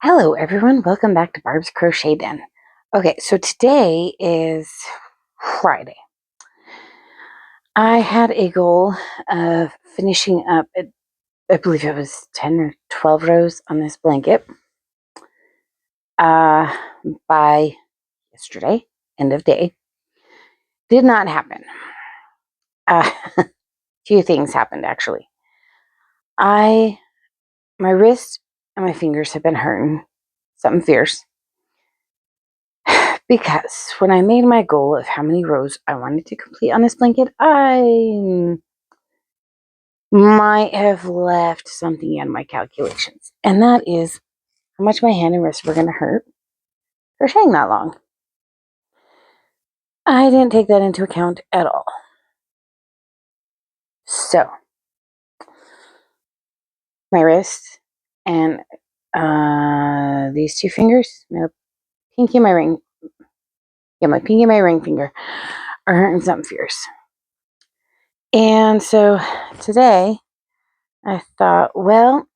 Hello everyone, welcome back to Barb's Crochet Den. Okay, so today is Friday. I had a goal of finishing up, I believe it was 10 or 12 rows on this blanket by yesterday, end of day. Did not happen. Few things happened actually. My wrist and my fingers have been hurting, something fierce. Because when I made my goal of how many rows I wanted to complete on this blanket, I might have left something in my calculations. And that is how much my hand and wrist were going to hurt crocheting that long. I didn't take that into account at all. So, my wrist and these two fingers, my pinky and my ring, my pinky and my ring finger are hurting something fierce. And so today I thought, well,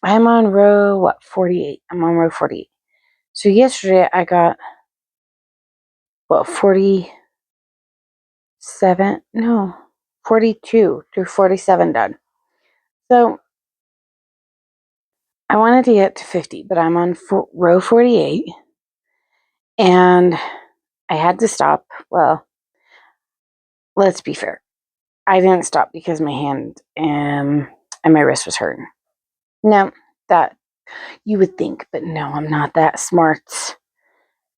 I'm on row 48. I'm on row 48. So yesterday I got 42 through 47 done. So I wanted to get to 50, but I'm on row 48 and I had to stop. Well, let's be fair. I didn't stop because my hand and my wrist was hurting. No, that you would think, but no, I'm not that smart.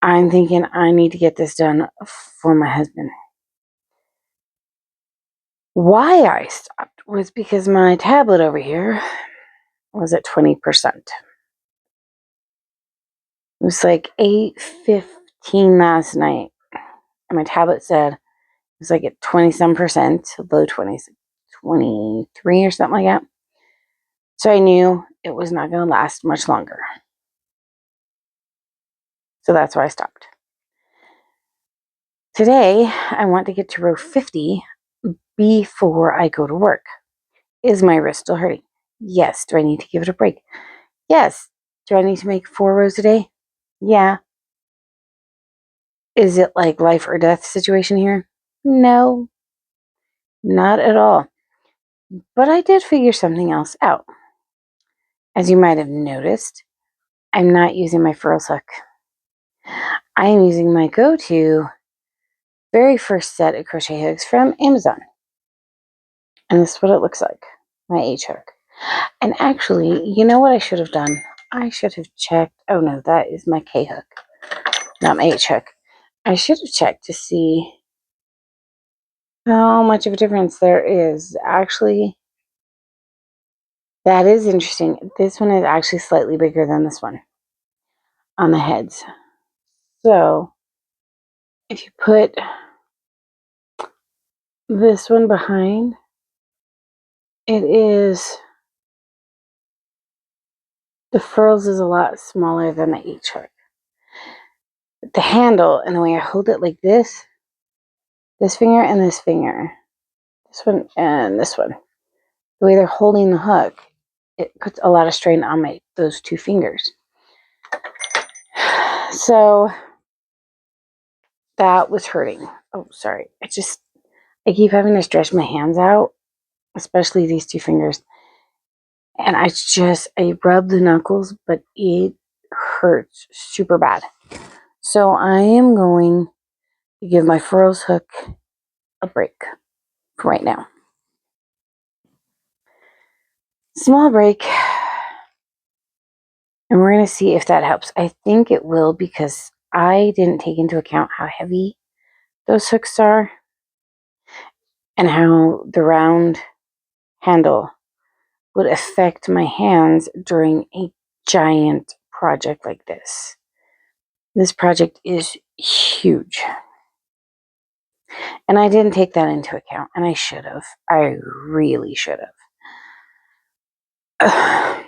I'm thinking I need to get this done for my husband. Why I stopped was because my tablet over here was at 20%. It was like 8:15 last night, and my tablet said it was like at 20-some%, low 20s, 23 or something like that. So I knew it was not going to last much longer. So that's why I stopped. Today, I want to get to row 50 before I go to work. Is my wrist still hurting? Yes. Do I need to give it a break? Yes. Do I need to make 4 rows a day? Yeah. Is it like life or death situation here? No, not at all. But I did figure something else out. As you might have noticed, I'm not using my furls hook. I am using my go-to very first set of crochet hooks from Amazon. And this is what it looks like, my H hook. And actually, you know what I should have done? I should have checked. Oh no, that is my K hook, not my H hook. I should have checked to see how much of a difference there is. Actually, that is interesting. This one is actually slightly bigger than this one on the heads. So if you put this one behind, it is, the furls is a lot smaller than the H hook. The handle and the way I hold it like this finger and this finger, this one and this one, the way they're holding the hook, it puts a lot of strain on those two fingers. So that was hurting. Oh, sorry. I keep having to stretch my hands out, especially these two fingers. And I rub the knuckles, but it hurts super bad. So I am going to give my furls hook a break for right now. Small break. And we're going to see if that helps. I think it will, because I didn't take into account how heavy those hooks are and how the round handle would affect my hands during a giant project like this. This project is huge. And I didn't take that into account, and I should have. I really should have.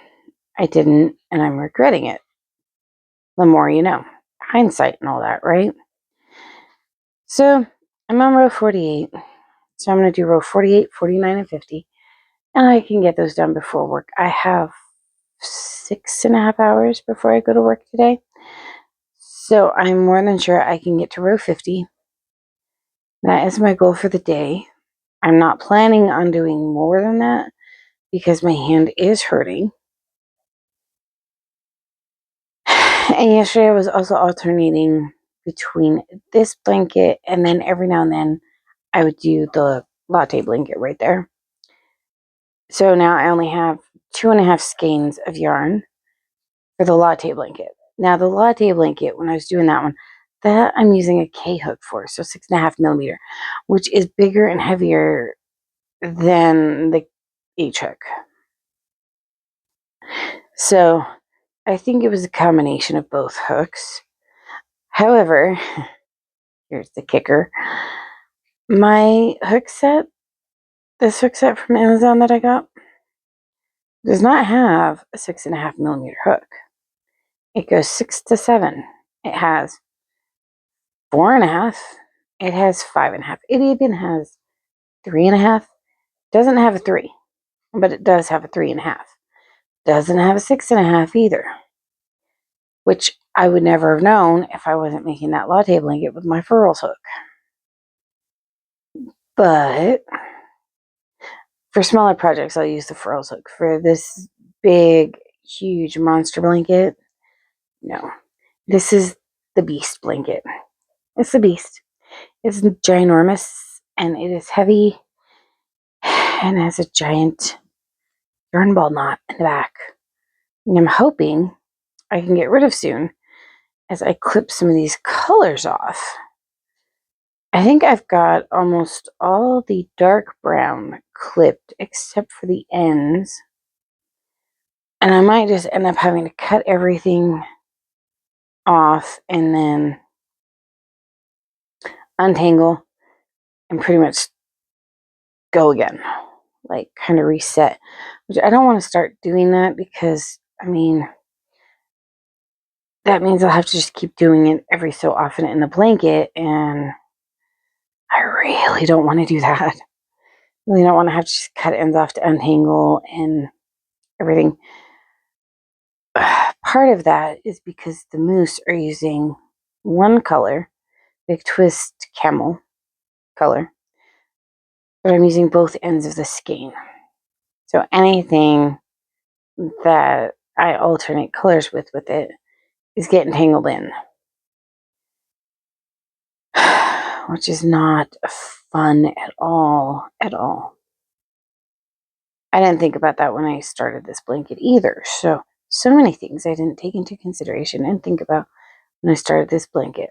I didn't, and I'm regretting it. The more you know. Hindsight and all that, right? So I'm on row 48. So I'm going to do row 48, 49, and 50. And I can get those done before work. I have 6.5 hours before I go to work today. So I'm more than sure I can get to row 50. That is my goal for the day. I'm not planning on doing more than that because my hand is hurting. And yesterday I was also alternating between this blanket and then every now and then I would do the latte blanket right there. So now I only have 2.5 skeins of yarn for the latte blanket. Now the latte blanket, when I was doing that one, that I'm using a K hook for, so 6.5 millimeter, which is bigger and heavier than the H hook. So I think it was a combination of both hooks. However, here's the kicker. My hook set, this hook set from Amazon that I got, does not have a 6.5 millimeter hook. It goes 6 to 7. It has 4.5. It has 5.5. It even has 3.5. Doesn't have a 3, but it does have a 3.5. Doesn't have a 6.5 either, which I would never have known if I wasn't making that latte blanket with my furls hook. But for smaller projects, I'll use the furls hook. For this big, huge monster blanket, no. This is the beast blanket. It's the beast. It's ginormous and it is heavy and has a giant yarn ball knot in the back. And I'm hoping I can get rid of soon as I clip some of these colors off. I think I've got almost all the dark brown clipped except for the ends. And I might just end up having to cut everything off and then untangle and pretty much go again. Like kind of reset. Which I don't want to start doing that because, I mean, that means I'll have to just keep doing it every so often in the blanket, and I really don't want to do that. I really don't want to have to just cut ends off to untangle and everything. Part of that is because the moose are using one color, Big Twist Camel color, but I'm using both ends of the skein. So anything that I alternate colors with it is getting tangled in. Which is not fun at all, at all. I didn't think about that when I started this blanket either. So many things I didn't take into consideration and think about when I started this blanket.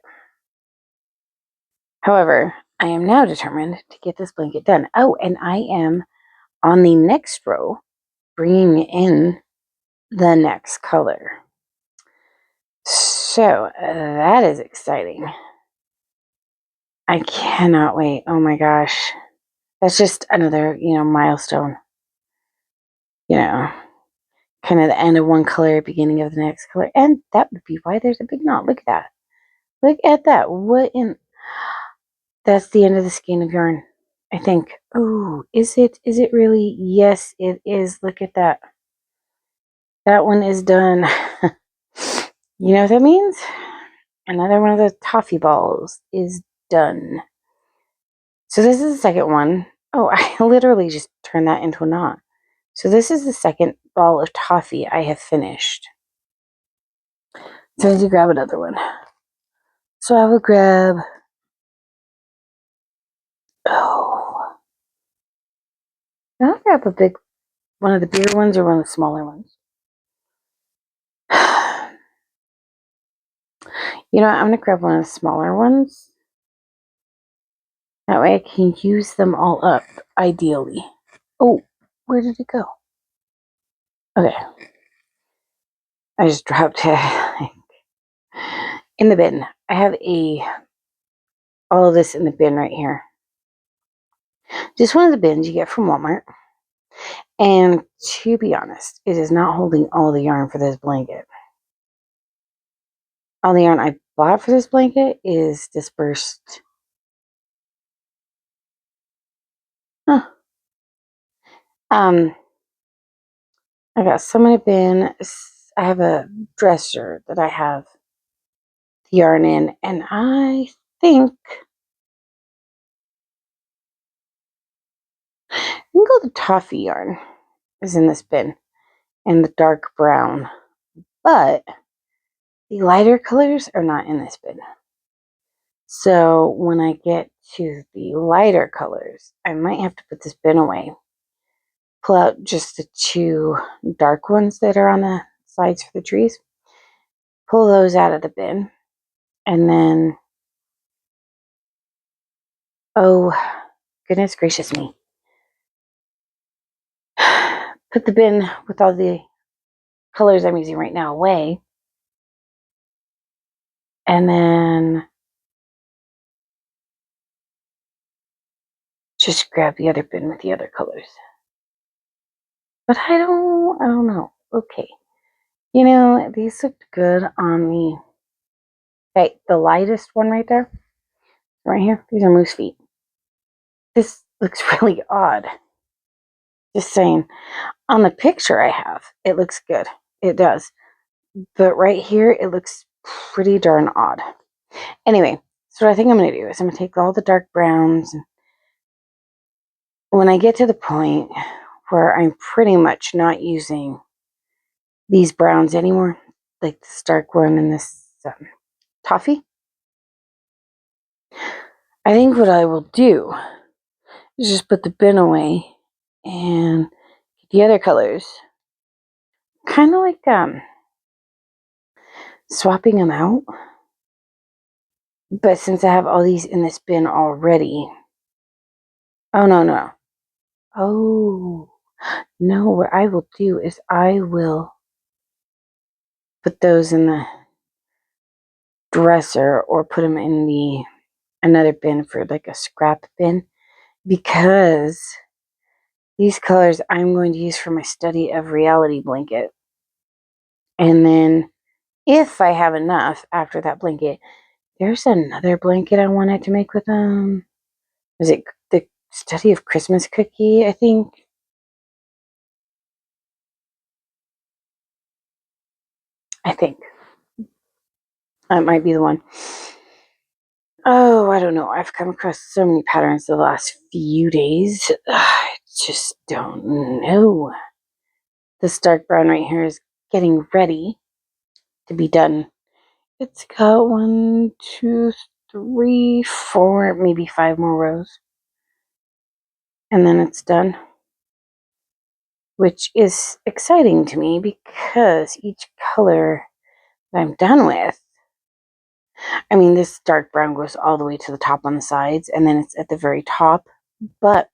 However, I am now determined to get this blanket done. Oh, and I am on the next row bringing in the next color. So that is exciting. I cannot wait. Oh my gosh. That's just another, milestone. Kind of the end of one color, beginning of the next color. And that would be why there's a big knot. Look at that. Look at that. What in... That's the end of the skein of yarn, I think. Oh, is it? Is it really? Yes, it is. Look at that. That one is done. You know what that means? Another one of the toffee balls is done. So this is the second one. Oh, I literally just turned that into a knot. So this is the second ball of toffee I have finished. So I need to grab another one. So I will grab... Oh. I'll grab one of the bigger ones or one of the smaller ones. You know what? I'm going to grab one of the smaller ones. That way I can use them all up, ideally. Oh, where did it go? Okay. I just dropped it in the bin. I have all of this in the bin right here. Just one of the bins you get from Walmart. And to be honest, it is not holding all the yarn for this blanket. All the yarn I bought for this blanket is dispersed. Huh. I got some in a bin. I have a dresser that I have the yarn in, and I think all the toffee yarn is in this bin, and the dark brown, but the lighter colors are not in this bin. So when I get to the lighter colors, I might have to put this bin away, pull out just the two dark ones that are on the sides for the trees, pull those out of the bin, and then, oh, goodness gracious me, put the bin with all the colors I'm using right now away, and then just grab the other bin with the other colors. But I don't know. Okay. You know, these looked good on the, okay, the lightest one right there, right here. These are moose feet. This looks really odd. Just saying. On the picture I have, it looks good. It does. But right here, it looks pretty darn odd. Anyway, so what I think I'm going to do is I'm going to take all the dark browns. And when I get to the point where I'm pretty much not using these browns anymore, like this dark one and this toffee, I think what I will do is just put the bin away and get the other colors, kind of like swapping them out. But since I have all these in this bin already, oh no, oh no, what I will do is I will put those in the dresser or put them in the another bin for like a scrap bin, because these colors I'm going to use for my study of reality blanket. And then if I have enough after that blanket, there's another blanket I wanted to make with them. Is it the study of Christmas cookie, I think? I think. That might be the one. Oh, I don't know. I've come across so many patterns the last few days. I just don't know. This dark brown right here is getting ready to be done. It's got 1, 2, 3, 4, maybe 5 more rows. And then it's done. Which is exciting to me because each color that I'm done with, I mean, this dark brown goes all the way to the top on the sides, and then it's at the very top. But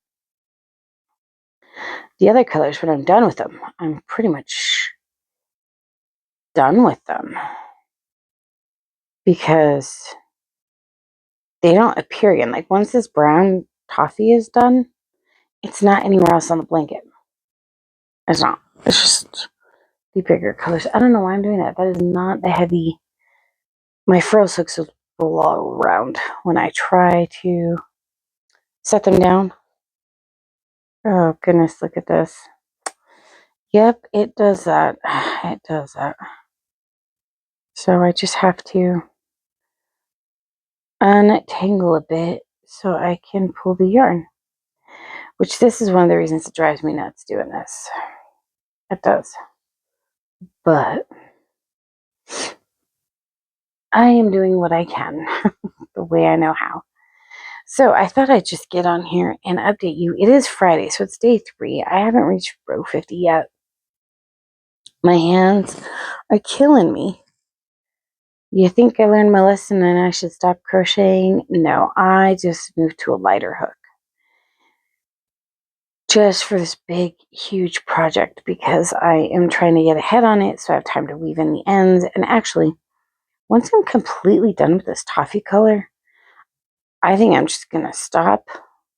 the other colors, when I'm done with them, I'm pretty much done with them because they don't appear again. Like once this brown toffee is done, it's not anywhere else on the blanket. It's not. It's just the bigger colors. I don't know why I'm doing that. That is not the heavy. My furls hooks will blow around when I try to set them down. Oh goodness, look at this. Yep, it does that. It does that. So I just have to untangle a bit so I can pull the yarn. Which this is one of the reasons it drives me nuts doing this. It does. But I am doing what I can the way I know how. So I thought I'd just get on here and update you. It is Friday, so it's day 3. I haven't reached row 50 yet. My hands are killing me. You think I learned my lesson and I should stop crocheting? No, I just moved to a lighter hook. Just for this big, huge project because I am trying to get ahead on it so I have time to weave in the ends. And actually, once I'm completely done with this toffee color, I think I'm just going to stop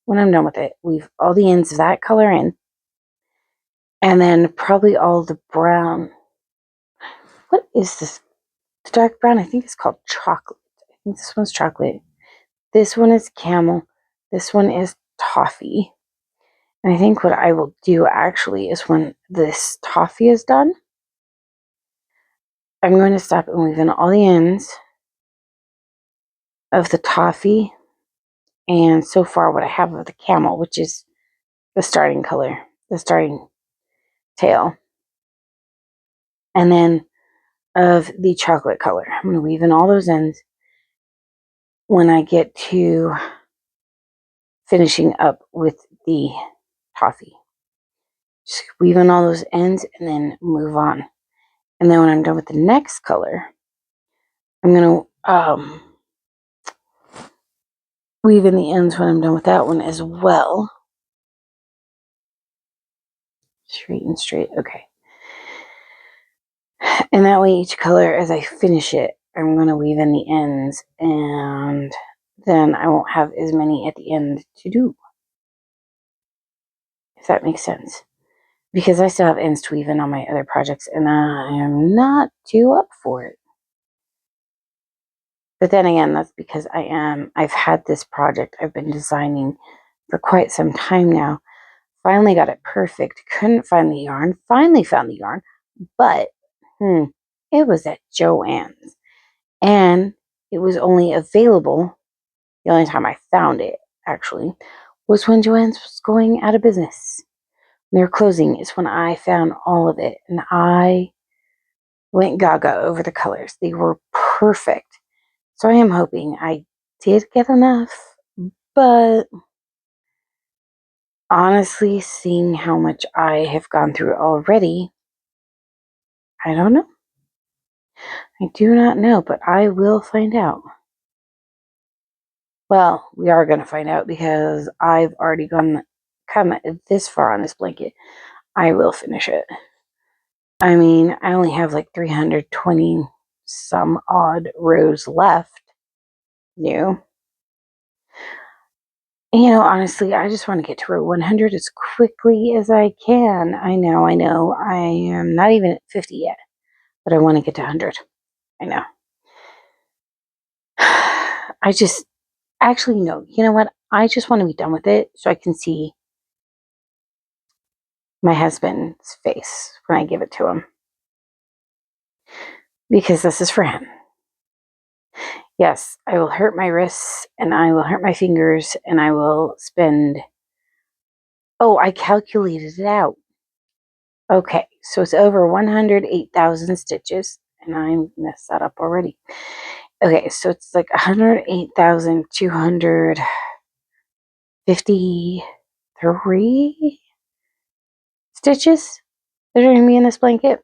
when I'm done with it. Weave all the ends of that color in. And then probably all the brown. What is this? The dark brown, I think it's called chocolate. I think this one's chocolate. This one is camel. This one is toffee. And I think what I will do actually is when this toffee is done, I'm going to stop and weave in all the ends of the toffee, and so far what I have of the camel, which is the starting color, the starting tail, and then of the chocolate color. I'm going to weave in all those ends when I get to finishing up with the toffee. Just weave in all those ends and then move on. And then when I'm done with the next color, I'm going to weave in the ends when I'm done with that one as well. Straight and straight. Okay. And that way each color, as I finish it, I'm going to weave in the ends, and then I won't have as many at the end to do. If that makes sense. Because I still have ends to weave in on my other projects, and I am not too up for it. But then again, that's because I've had this project I've been designing for quite some time now. Finally got it perfect. Couldn't find the yarn. Finally found the yarn. But, it was at Joann's. And it was only available, the only time I found it, actually, was when Joann's was going out of business. Their closing is when I found all of it. And I went gaga over the colors. They were perfect. So I am hoping I did get enough, but honestly, seeing how much I have gone through already, I don't know. I do not know, but I will find out. Well, we are going to find out because I've already come this far on this blanket. I will finish it. I mean, I only have like 320 some odd rows left. New. Honestly, I just want to get to row 100 as quickly as I can. I know. I am not even at 50 yet, but I want to get to 100. I know. I just, actually, no. You know what? I just want to be done with it so I can see my husband's face when I give it to him. Because this is for him. Yes, I will hurt my wrists and I will hurt my fingers and I will spend... Oh, I calculated it out. Okay, so it's over 108,000 stitches, and I messed that up already. Okay, so it's like 108,253 stitches that are going to be in this blanket.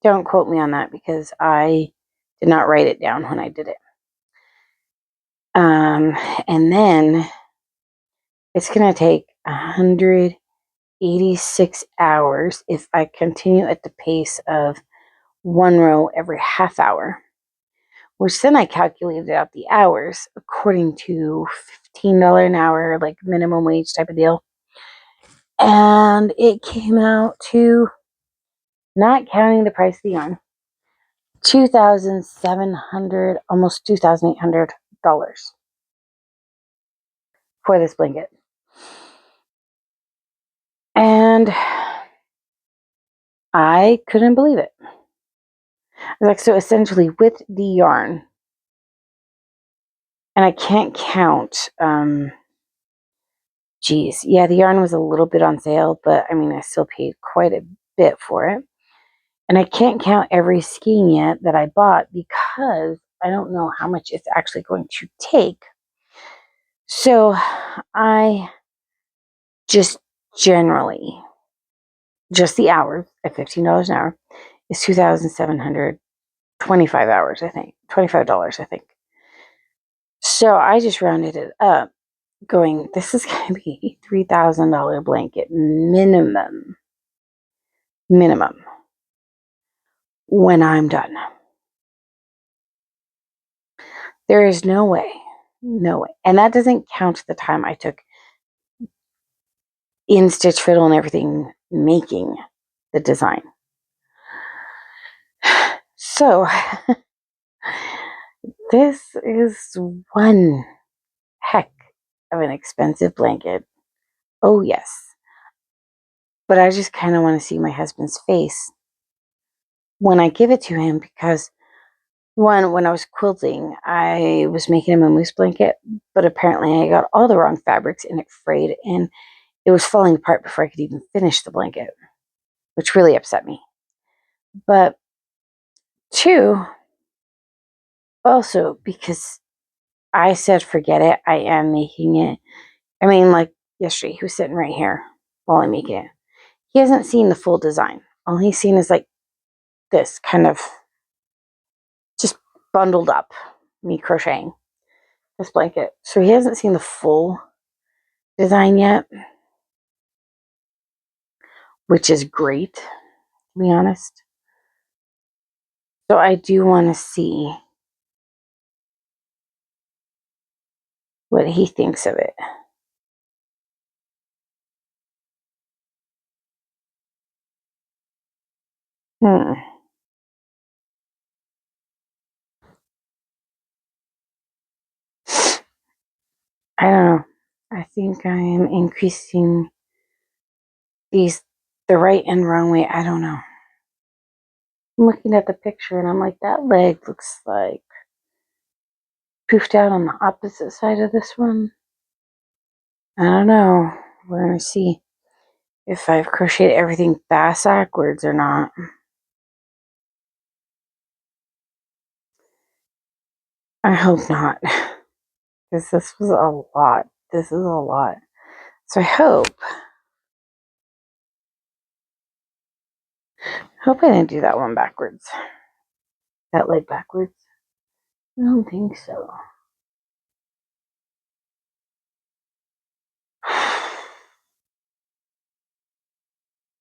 Don't quote me on that because I did not write it down when I did it. And then it's going to take 186 hours if I continue at the pace of one row every half hour, which then I calculated out the hours according to $15 an hour, like minimum wage type of deal. And it came out to, not counting the price of the yarn, $2,700, almost $2,800 for this blanket. And I couldn't believe it. Like, so essentially with the yarn, and I can't count, geez, yeah, the yarn was a little bit on sale, but I mean, I still paid quite a bit for it. And I can't count every skein yet that I bought because I don't know how much it's actually going to take. So I just generally, just the hours at $15 an hour is 2,725 hours, I think. $25, I think. So I just rounded it up, going, this is going to be a $3,000 blanket minimum when I'm done. There is no way. And that doesn't count the time I took in stitch fiddle and everything making the design. So this is one heck of an expensive blanket. Oh yes. But I just kind of want to see my husband's face when I give it to him because when I was quilting, I was making him a moose blanket, but apparently I got all the wrong fabrics and it frayed and it was falling apart before I could even finish the blanket, which really upset me. But two, also because I said, forget it, I am making it. I mean, like yesterday, he was sitting right here while I'm making it. He hasn't seen the full design. All he's seen is like this kind of just bundled up, me crocheting this blanket. So he hasn't seen the full design yet, which is great, to be honest. So I do want to see what he thinks of it. Hmm. I don't know. I think I am increasing these the right and wrong way. I don't know. I'm looking at the picture and I'm like, that leg looks like poofed out on the opposite side of this one. I don't know. We're going to see if I've crocheted everything backwards or not. I hope not. Because this was a lot. This is a lot. So I hope I didn't do that one backwards. That leg backwards. I don't think so.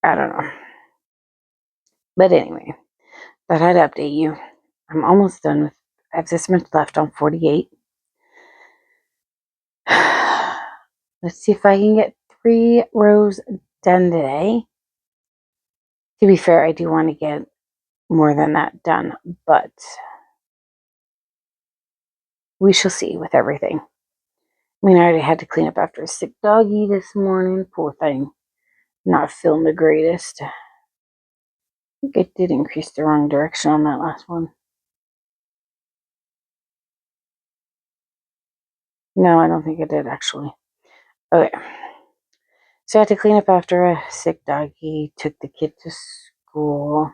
I don't know. But anyway, thought I'd update you. I'm almost done with, I have this much left on 48. Let's see if I can get 3 rows done today. To be fair, I do want to get more than that done, but we shall see with everything. I mean, I already had to clean up after a sick doggy this morning. Poor thing. Not feeling the greatest. I think I did increase the wrong direction on that last one. No, I don't think I did actually. Okay. So I had to clean up after a sick doggy, took the kid to school.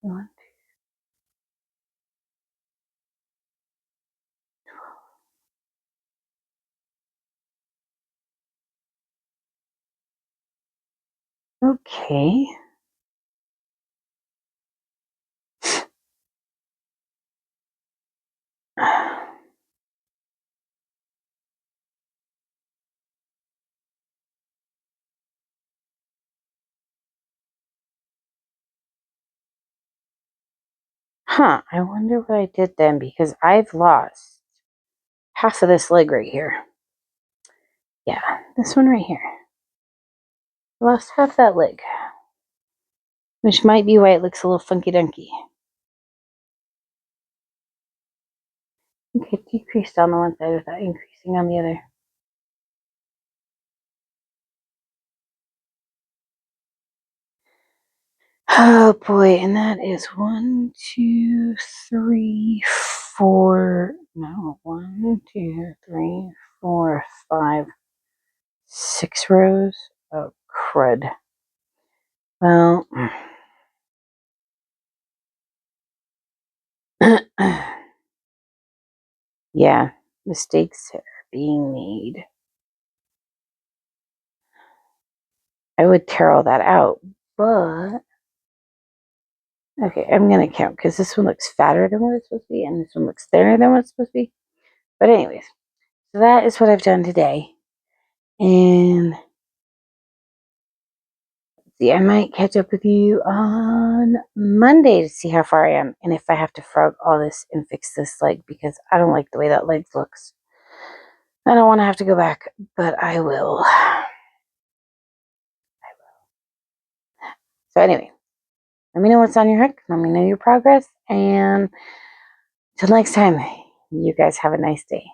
What? Okay. Huh, I wonder what I did then because I've lost half of this leg right here. Yeah, this one right here. I lost half that leg, which might be why it looks a little funky dunky. Okay, decreased on the one side without increasing on the other. Oh boy, and that is 1, 2, 3, 4. No, 1, 2, 3, 4, 5, 6 rows. Oh crud. Well, yeah, mistakes are being made. I would tear all that out, but okay, I'm gonna count because this one looks fatter than what it's supposed to be, and this one looks thinner than what it's supposed to be. But anyways, so that is what I've done today, and see, I might catch up with you on Monday to see how far I am, and if I have to frog all this and fix this leg because I don't like the way that leg looks. I don't want to have to go back, but I will. So anyway, let me know what's on your hook. Let me know your progress, and until next time, you guys have a nice day.